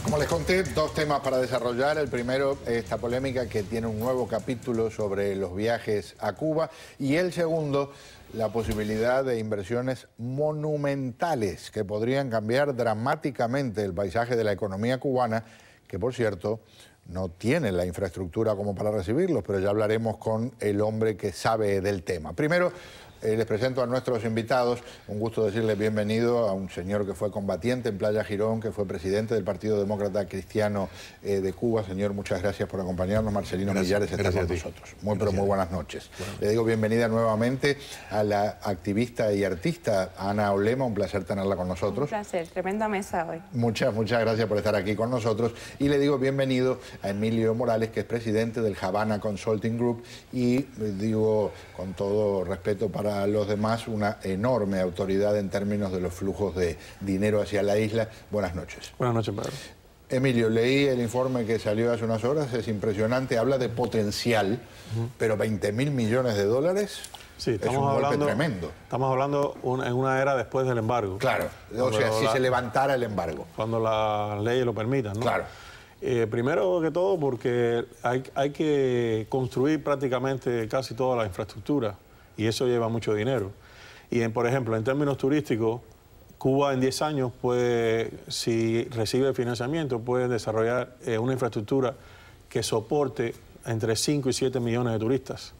Como les conté, dos temas para desarrollar. El primero, esta polémica que tiene un nuevo capítulo sobre los viajes a Cuba. Y el segundo, la posibilidad de inversiones monumentales que podrían cambiar dramáticamente el paisaje de la economía cubana, que por cierto no tiene la infraestructura como para recibirlos, pero ya hablaremos con el hombre que sabe del tema. Primero, les presento a nuestros invitados. Un gusto decirles bienvenido a un señor que fue combatiente en Playa Girón, que fue presidente del Partido Demócrata Cristiano de Cuba. Señor, muchas gracias por acompañarnos. Marcelino Millares está con nosotros. Muy buenas noches. Le digo bienvenida nuevamente a la activista y artista Ana Olema. Un placer tenerla con nosotros. Un placer, tremenda mesa hoy. Muchas gracias por estar aquí con nosotros. Y le digo bienvenido a Emilio Morales, que es presidente del Havana Consulting Group y, digo con todo respeto para los demás, una enorme autoridad en términos de los flujos de dinero hacia la isla. Buenas noches. Buenas noches, Pedro. Emilio, leí el informe que salió hace unas horas, es impresionante, habla de potencial, pero 20.000 millones de dólares sí, es un golpe tremendo. Estamos hablando en una era después del embargo. Claro, o sea, si se levantara el embargo. Cuando las leyes lo permitan, ¿no? Claro. Primero que todo porque hay que construir prácticamente casi toda la infraestructura y eso lleva mucho dinero. Y, por ejemplo, en términos turísticos, Cuba en 10 años puede, si recibe financiamiento, puede desarrollar una infraestructura que soporte entre 5 y 7 millones de turistas.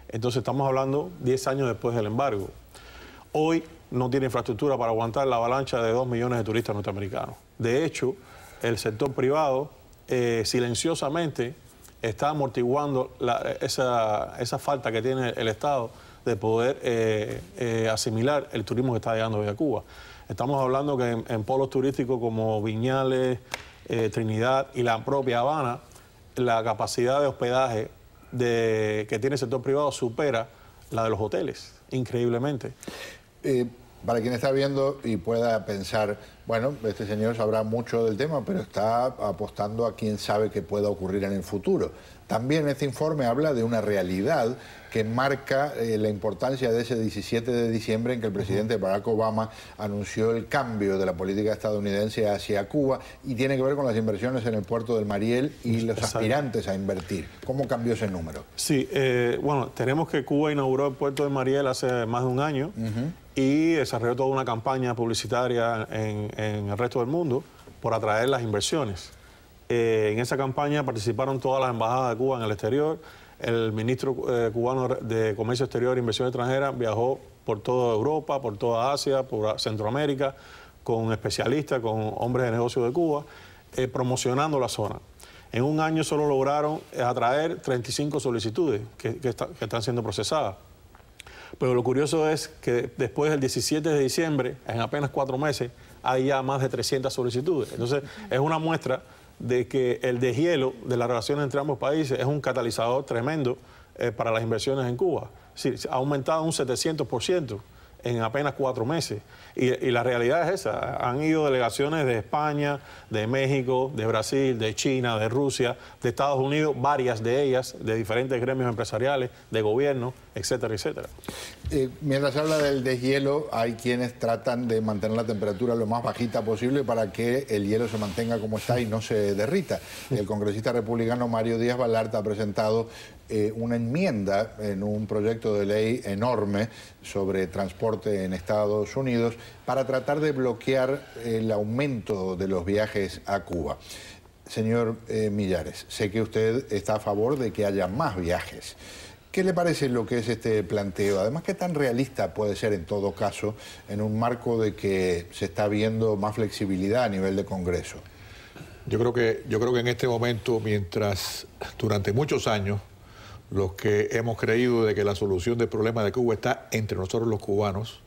Entonces estamos hablando 10 años después del embargo. Hoy no tiene infraestructura para aguantar la avalancha de 2 millones de turistas norteamericanos. De hecho, el sector privado silenciosamente está amortiguando esa falta que tiene el Estado de poder asimilar el turismo que está llegando hoy a Cuba. Estamos hablando que en polos turísticos como Viñales, Trinidad y la propia Habana, la capacidad de hospedaje que tiene el sector privado supera la de los hoteles, increíblemente. Para quien está viendo y pueda pensar, bueno, este señor sabrá mucho del tema, pero está apostando a quién sabe qué pueda ocurrir en el futuro. También este informe habla de una realidad que marca la importancia de ese 17 de diciembre en que el presidente Barack Obama anunció el cambio de la política estadounidense hacia Cuba y tiene que ver con las inversiones en el puerto del Mariel y los aspirantes a invertir. ¿Cómo cambió ese número? Sí, bueno, tenemos que Cuba inauguró el puerto del Mariel hace más de un año y desarrolló toda una campaña publicitaria en el resto del mundo por atraer las inversiones. En esa campaña participaron todas las embajadas de Cuba en el exterior. El ministro cubano de Comercio Exterior e Inversión Extranjera viajó por toda Europa, por toda Asia, por Centroamérica, con especialistas, con hombres de negocios de Cuba, promocionando la zona. En un año solo lograron atraer 35 solicitudes que están siendo procesadas. Pero lo curioso es que después del 17 de diciembre, en apenas 4 meses, hay ya más de 300 solicitudes. Entonces, es una muestra de que el deshielo de las relaciones entre ambos países es un catalizador tremendo para las inversiones en Cuba. Sí, ha aumentado un 700% en apenas 4 meses. Y la realidad es esa. Han ido delegaciones de España, de México, de Brasil, de China, de Rusia, de Estados Unidos, varias de ellas, de diferentes gremios empresariales, de gobierno, etcétera, etcétera. Mientras se habla del deshielo, hay quienes tratan de mantener la temperatura lo más bajita posible para que el hielo se mantenga como está y no se derrita. El congresista republicano Mario Díaz Balart ha presentado una enmienda en un proyecto de ley enorme sobre transporte en Estados Unidos para tratar de bloquear el aumento de los viajes a Cuba. Señor Millares, sé que usted está a favor de que haya más viajes. ¿Qué le parece lo que es este planteo? Además, ¿qué tan realista puede ser en todo caso en un marco de que se está viendo más flexibilidad a nivel de Congreso? Yo creo que en este momento, mientras durante muchos años los que hemos creído de que la solución del problema de Cuba está entre nosotros los cubanos,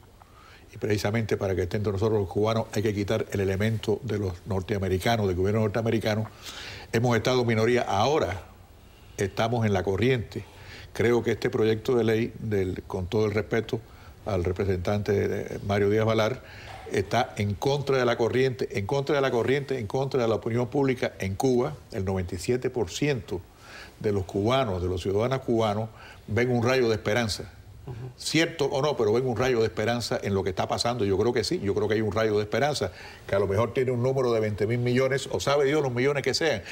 y precisamente para que esté entre nosotros los cubanos hay que quitar el elemento de los norteamericanos, del gobierno norteamericano, hemos estado minoría, ahora estamos en la corriente. Creo que este proyecto de ley, con todo el respeto al representante Mario Díaz Balart, está en contra de la corriente, en contra de la opinión pública en Cuba. El 97% de los cubanos, de los ciudadanos cubanos, ven un rayo de esperanza Cierto o no, pero ven un rayo de esperanza en lo que está pasando. Yo creo que sí, yo creo que hay un rayo de esperanza, que a lo mejor tiene un número de 20.000 millones, o sabe Dios los millones que sean,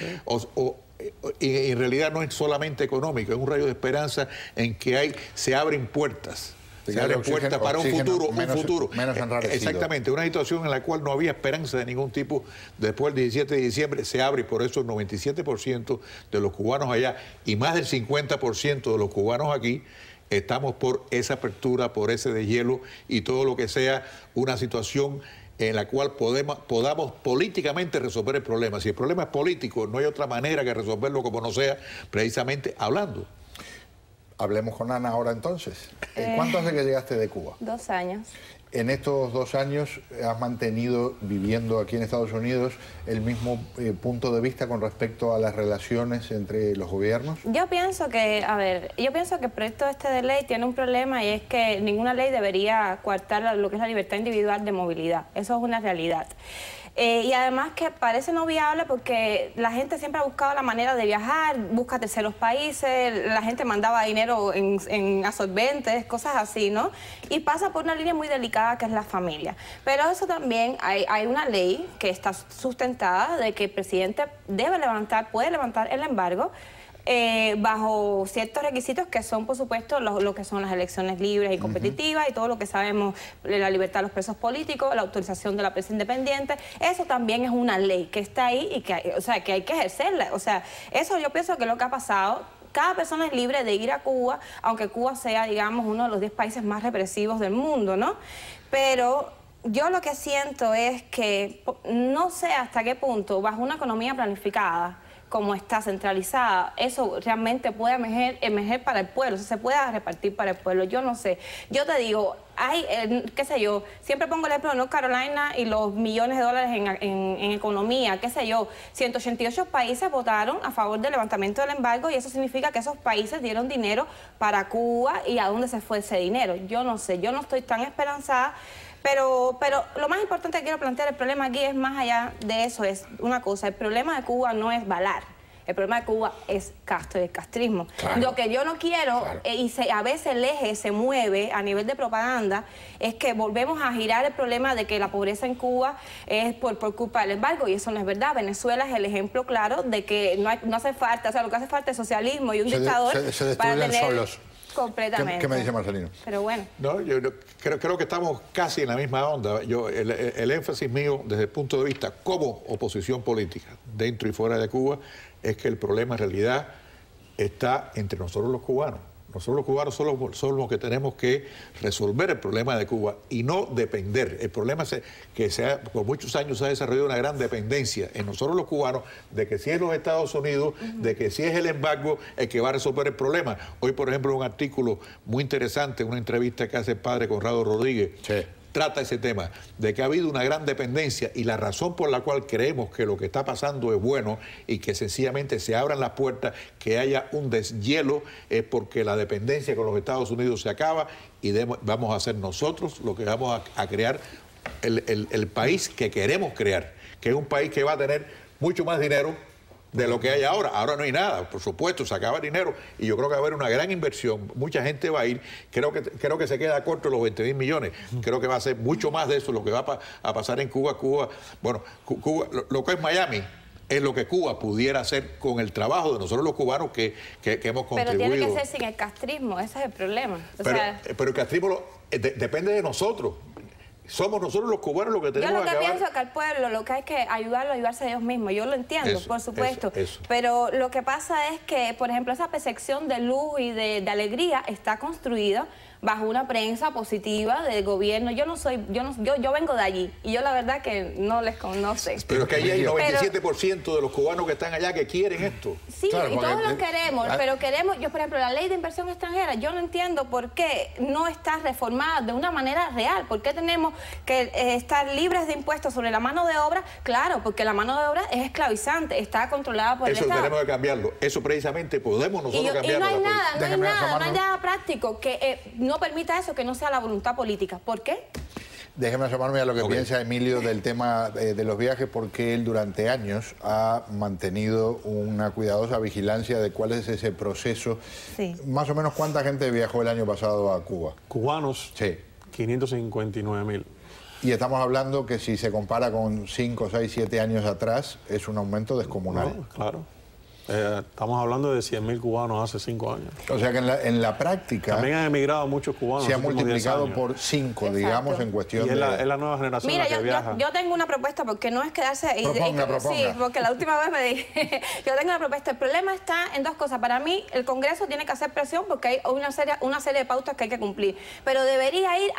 y en realidad no es solamente económico, es un rayo de esperanza en que se abren puertas. Se abren puertas para un futuro. Menos enrarecido. Exactamente, una situación en la cual no había esperanza de ningún tipo. Después del 17 de diciembre se abre, y por eso el 97% de los cubanos allá y más del 50% de los cubanos aquí estamos por esa apertura, por ese deshielo y todo lo que sea una situación en la cual podamos políticamente resolver el problema. Si el problema es político, no hay otra manera que resolverlo como no sea precisamente hablando. Hablemos con Ana ahora entonces. ¿Cuánto hace que llegaste de Cuba? 2 años. En estos 2 años has mantenido, viviendo aquí en Estados Unidos, el mismo punto de vista con respecto a las relaciones entre los gobiernos. Yo pienso que, yo pienso que el proyecto de ley tiene un problema, y es que ninguna ley debería coartar lo que es la libertad individual de movilidad. Eso es una realidad. Y además que parece no viable porque la gente siempre ha buscado la manera de viajar, busca terceros países, la gente mandaba dinero en absorbentes, cosas así, ¿no? Y pasa por una línea muy delicada que es la familia. Pero eso también, hay una ley que está sustentada de que el presidente puede levantar el embargo, bajo ciertos requisitos que son, por supuesto, lo que son las elecciones libres y competitivas y todo lo que sabemos, la libertad de los presos políticos, la autorización de la prensa independiente. Eso también es una ley que está ahí y que hay que ejercerla. O sea, eso yo pienso que es lo que ha pasado. Cada persona es libre de ir a Cuba, aunque Cuba sea, digamos, uno de los 10 países más represivos del mundo, ¿no? Pero yo lo que siento es que no sé hasta qué punto, bajo una economía planificada, como está centralizada, eso realmente puede emerger para el pueblo, se pueda repartir para el pueblo. Yo no sé. Yo te digo, hay, qué sé yo, siempre pongo el ejemplo de North Carolina y los millones de dólares en economía, qué sé yo, 188 países votaron a favor del levantamiento del embargo, y eso significa que esos países dieron dinero para Cuba. ¿Y a dónde se fue ese dinero? Yo no sé, yo no estoy tan esperanzada. Pero lo más importante que quiero plantear, el problema aquí es más allá de eso, es una cosa: el problema de Cuba no es Balar, el problema de Cuba es Castro y el castrismo. Claro. Lo que yo no quiero, claro, a veces el eje se mueve a nivel de propaganda, es que volvemos a girar el problema de que la pobreza en Cuba es por culpa del embargo, y eso no es verdad. Venezuela es el ejemplo claro de que no hace falta, o sea, lo que hace falta es socialismo y un dictador se destruyen solos. Completamente. ¿Qué me dice Marcelino? Pero bueno. No, yo creo que estamos casi en la misma onda. El énfasis mío desde el punto de vista como oposición política, dentro y fuera de Cuba, es que el problema en realidad está entre nosotros los cubanos. Nosotros los cubanos somos los que tenemos que resolver el problema de Cuba y no depender. El problema es que por muchos años se ha desarrollado una gran dependencia en nosotros los cubanos de que si es los Estados Unidos, de que si es el embargo el que va a resolver el problema. Hoy, por ejemplo, un artículo muy interesante, una entrevista que hace el padre Conrado Rodríguez, sí, trata ese tema, de que ha habido una gran dependencia, y la razón por la cual creemos que lo que está pasando es bueno y que sencillamente se abran las puertas, que haya un deshielo, es porque la dependencia con los Estados Unidos se acaba y vamos a hacer nosotros lo que vamos a crear el país que queremos crear, que es un país que va a tener mucho más dinero de lo que hay ahora. Ahora no hay nada, por supuesto, se acaba el dinero, y yo creo que va a haber una gran inversión, mucha gente va a ir, creo que se queda corto los 20.000 millones, creo que va a ser mucho más de eso lo que va a pasar en Cuba. Bueno, Cuba, lo que es Miami es lo que Cuba pudiera hacer con el trabajo de nosotros los cubanos que hemos contribuido. Pero tiene que ser sin el castrismo, ese es el problema. Pero el castrismo depende de nosotros. Somos nosotros los cubanos los que tenemos que acabar. Yo lo que pienso es que al pueblo lo que hay que ayudarlo a ayudarse a ellos mismos. Yo lo entiendo, por supuesto. Eso. Pero lo que pasa es que, por ejemplo, esa percepción de luz y de alegría está construida bajo una prensa positiva del gobierno. Yo vengo de allí, y yo la verdad que no les conoce. Pero es que allí hay 97% de los cubanos que están allá que quieren esto. Sí, claro, y todos lo queremos, pero queremos, por ejemplo, la ley de inversión extranjera, yo no entiendo por qué no está reformada de una manera real. ¿Por qué tenemos que estar libres de impuestos sobre la mano de obra? Claro, porque la mano de obra es esclavizante, está controlada por el Estado. Eso tenemos que cambiarlo. Eso precisamente podemos nosotros cambiarlo. Y no hay nada práctico que no permita eso, que no sea la voluntad política. ¿Por qué? Déjeme asomarme a lo que piensa Emilio del tema de los viajes, porque él durante años ha mantenido una cuidadosa vigilancia de cuál es ese proceso. Sí. Más o menos, ¿cuánta gente viajó el año pasado a Cuba? Cubanos, Sí. 559.000. Y estamos hablando que si se compara con 5, 6, 7 años atrás, es un aumento descomunal. No, claro. Estamos hablando de 100.000 cubanos hace 5 años. O sea que en la práctica También han emigrado muchos cubanos. se ha en los últimos 10 multiplicado años. por 5, Exacto. digamos, en cuestión Y de... es la nueva generación Mira, la que viaja. yo tengo una propuesta, porque no es quedarse... Proponga. Sí, porque la última vez me dije, yo tengo una propuesta. El problema está en dos cosas. Para mí, el Congreso tiene que hacer presión porque hay una serie de pautas que hay que cumplir. Pero debería ir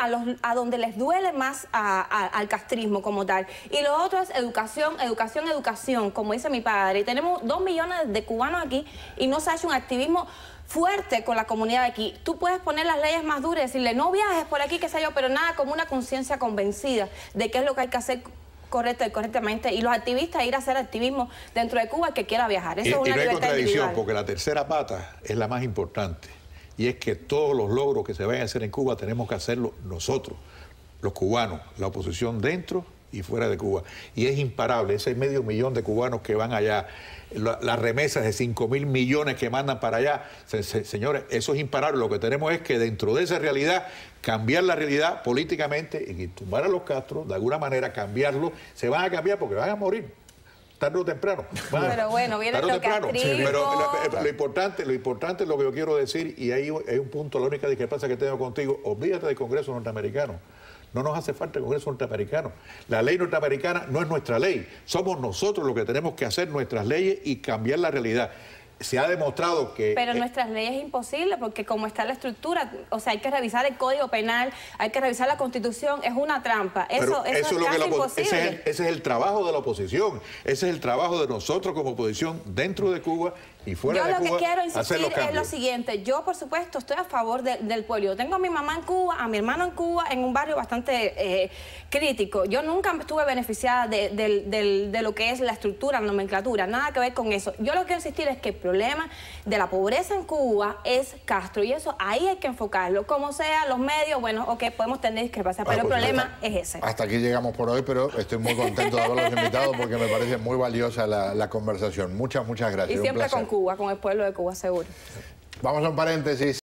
a donde les duele más al castrismo como tal. Y lo otro es educación, como dice mi padre. Y tenemos 2 millones de cubanos aquí y no se ha hecho un activismo fuerte con la comunidad de aquí. Tú puedes poner las leyes más duras y decirle, no viajes por aquí, qué sé yo, pero nada como una conciencia convencida de qué es lo que hay que hacer correcto y correctamente. Y los activistas ir a hacer activismo dentro de Cuba el que quiera viajar. Eso es una no hay libertad contradicción, individual. porque la tercera pata es la más importante. Y es que todos los logros que se vayan a hacer en Cuba tenemos que hacerlo nosotros, los cubanos, la oposición dentro y fuera de Cuba. Y es imparable, ese medio millón de cubanos que van allá, las remesas de 5.000 millones que mandan para allá. Señores, eso es imparable. Lo que tenemos es que dentro de esa realidad, cambiar la realidad políticamente y tumbar a los Castro, de alguna manera cambiarlo. Se van a cambiar porque van a morir tarde o temprano. Pero bueno, viene lo castrismo. Pero lo importante es lo que yo quiero decir, y ahí hay un punto, la única discrepancia que tengo contigo: olvídate del Congreso norteamericano. No nos hace falta el Congreso norteamericano. La ley norteamericana no es nuestra ley. Somos nosotros los que tenemos que hacer nuestras leyes y cambiar la realidad. Se ha demostrado que... Pero nuestras leyes es imposible, porque como está la estructura, o sea, hay que revisar el Código Penal, hay que revisar la Constitución, es una trampa. Eso es casi imposible. Ese es el trabajo de la oposición, ese es el trabajo de nosotros como oposición dentro de Cuba y fuera de Cuba. Yo lo que quiero insistir es lo siguiente: yo, por supuesto, estoy a favor del pueblo. Yo tengo a mi mamá en Cuba, a mi hermano en Cuba, en un barrio bastante crítico. Yo nunca estuve beneficiada de lo que es la estructura, la nomenclatura, nada que ver con eso. Yo lo que quiero insistir es que el problema de la pobreza en Cuba es Castro, y eso ahí hay que enfocarlo. Como sea, los medios, bueno, ok, podemos tener discrepancias, pero el problema es ese. Hasta aquí llegamos por hoy, pero estoy muy contento de haberlos invitado porque me parece muy valiosa la conversación. Muchas gracias. Y siempre con Cuba, con el pueblo de Cuba, seguro. Vamos a un paréntesis.